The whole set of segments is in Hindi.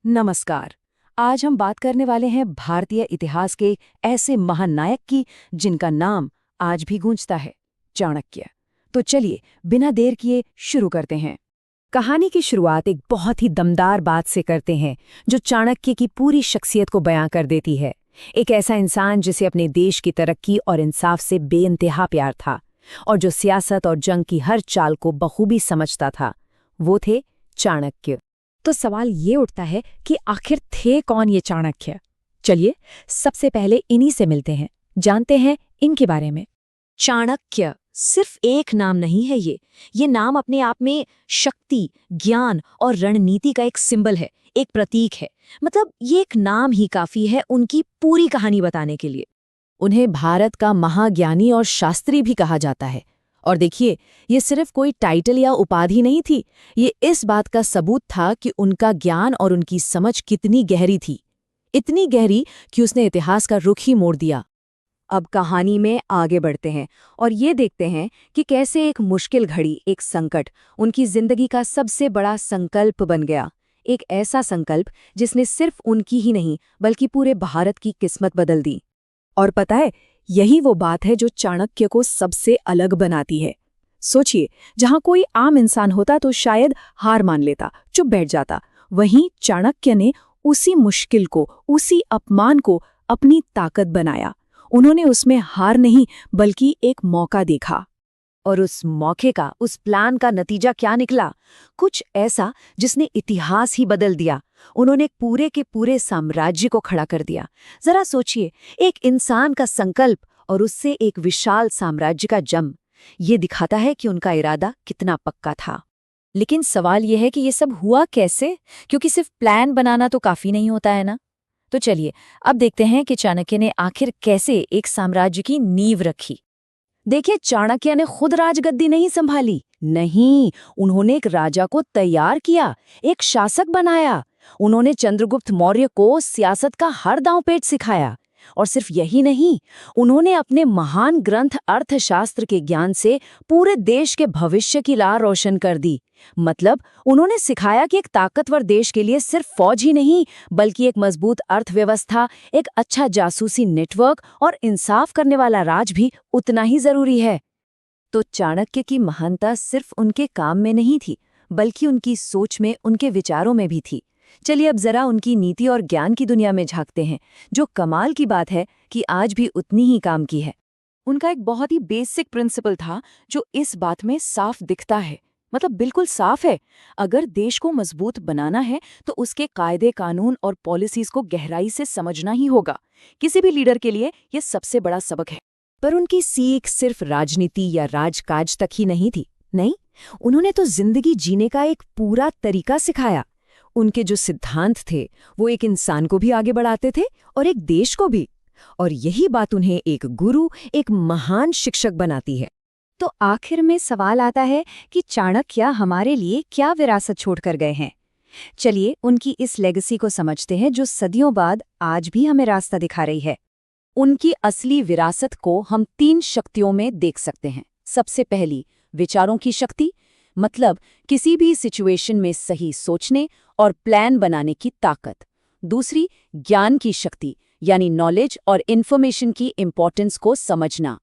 नमस्कार। आज हम बात करने वाले हैं भारतीय इतिहास के ऐसे महानायक की जिनका नाम आज भी गूंजता है, चाणक्य। तो चलिए बिना देर किए शुरू करते हैं। कहानी की शुरुआत एक बहुत ही दमदार बात से करते हैं जो चाणक्य की पूरी शख्सियत को बयां कर देती है। एक ऐसा इंसान जिसे अपने देश की तरक्की और इंसाफ से बेइंतहा प्यार था और जो सियासत और जंग की हर चाल को बखूबी समझता था। वो थे चाणक्य। तो सवाल ये उठता है कि आखिर थे कौन ये चाणक्य? चलिए सबसे पहले इन्हीं से मिलते हैं, जानते हैं इनके बारे में। चाणक्य सिर्फ एक नाम नहीं है। ये नाम अपने आप में शक्ति, ज्ञान और रणनीति का एक सिंबल है, एक प्रतीक है। मतलब ये एक नाम ही काफी है उनकी पूरी कहानी बताने के लिए। उन्हें भारत का महाज्ञानी और शास्त्री भी कहा जाता है। और देखिए, ये सिर्फ कोई टाइटल या उपाधि नहीं थी, ये इस बात का सबूत था कि उनका ज्ञान और उनकी समझ कितनी गहरी थी। इतनी गहरी कि उसने इतिहास का रुख ही मोड़ दिया। अब कहानी में आगे बढ़ते हैं और ये देखते हैं कि कैसे एक मुश्किल घड़ी, एक संकट, उनकी जिंदगी का सबसे बड़ा संकल्प बन गया। एक ऐसा संकल्प जिसने सिर्फ उनकी ही नहीं बल्कि पूरे भारत की किस्मत बदल दी। और पता है, यही वो बात है जो चाणक्य को सबसे अलग बनाती है। सोचिए, जहां कोई आम इंसान होता तो शायद हार मान लेता, चुप बैठ जाता। वहीं चाणक्य ने उसी मुश्किल को, उसी अपमान को अपनी ताकत बनाया। उन्होंने उसमें हार नहीं बल्कि एक मौका देखा। और उस मौके का, उस प्लान का नतीजा क्या निकला? कुछ ऐसा जिसने इतिहास ही बदल दिया। उन्होंने पूरे के पूरे साम्राज्य को खड़ा कर दिया। जरा सोचिए, एक इंसान का संकल्प और उससे एक विशाल साम्राज्य का जन्म। ये दिखाता है कि उनका इरादा कितना पक्का था। लेकिन सवाल यह है कि ये सब हुआ कैसे? क्योंकि सिर्फ प्लान बनाना तो काफी नहीं होता है ना। तो चलिए अब देखते हैं कि चाणक्य ने आखिर कैसे एक साम्राज्य की नींव रखी। देखिए, चाणक्य ने खुद राजगद्दी नहीं संभाली। नहीं, उन्होंने एक राजा को तैयार किया, एक शासक बनाया। उन्होंने चंद्रगुप्त मौर्य को सियासत का हर दांव-पेच सिखाया। और सिर्फ यही नहीं, उन्होंने अपने महान ग्रंथ अर्थशास्त्र के ज्ञान से पूरे देश के भविष्य की राह रोशन कर दी। मतलब उन्होंने सिखाया कि एक ताकतवर देश के लिए सिर्फ फौज ही नहीं बल्कि एक मजबूत अर्थव्यवस्था, एक अच्छा जासूसी नेटवर्क और इंसाफ करने वाला राज भी उतना ही जरूरी है। तो चाणक्य की महानता सिर्फ उनके काम में नहीं थी बल्कि उनकी सोच में, उनके विचारों में भी थी। चलिए अब जरा उनकी नीति और ज्ञान की दुनिया में झांकते हैं, जो कमाल की बात है कि आज भी उतनी ही काम की है। उनका एक बहुत ही बेसिक प्रिंसिपल था जो इस बात में साफ दिखता है, मतलब बिल्कुल साफ है। अगर देश को मजबूत बनाना है तो उसके कायदे, कानून और पॉलिसीज को गहराई से समझना ही होगा। किसी भी लीडर के लिए यह सबसे बड़ा सबक है। पर उनकी सीख सिर्फ राजनीति या राजकाज तक ही नहीं थी। नहीं, उन्होंने तो जिंदगी जीने का एक पूरा तरीका सिखाया। उनके जो सिद्धांत थे वो एक इंसान को भी आगे बढ़ाते थे और एक देश को भी। और यही बात उन्हें एक गुरु, एक महान शिक्षक बनाती है। तो आखिर में सवाल आता है कि चाणक्य हमारे लिए क्या विरासत छोड़कर गए हैं? चलिए उनकी इस लेगेसी को समझते हैं जो सदियों बाद आज भी हमें रास्ता दिखा रही है। उनकी असली विरासत को हम 3 शक्तियों में देख सकते हैं। सबसे पहली, विचारों की शक्ति, मतलब किसी भी सिचुएशन में सही सोचने और प्लान बनाने की ताकत। दूसरी, ज्ञान की शक्ति, यानी नॉलेज और इन्फॉर्मेशन की इम्पोर्टेंस को समझना।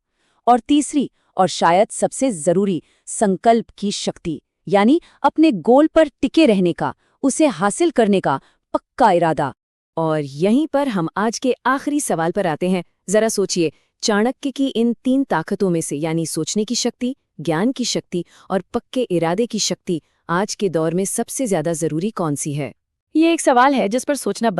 और तीसरी और शायद सबसे जरूरी, संकल्प की शक्ति, यानी अपने गोल पर टिके रहने का, उसे हासिल करने का पक्का इरादा। और यहीं पर हम आज के आखिरी सवाल पर आते हैं। जरा सोचिए, चाणक्य की इन 3 ताकतों में से, यानी सोचने की शक्ति, ज्ञान की शक्ति और पक्के इरादे की शक्ति, आज के दौर में सबसे ज्यादा जरूरी कौन सी है? ये एक सवाल है जिस पर सोचना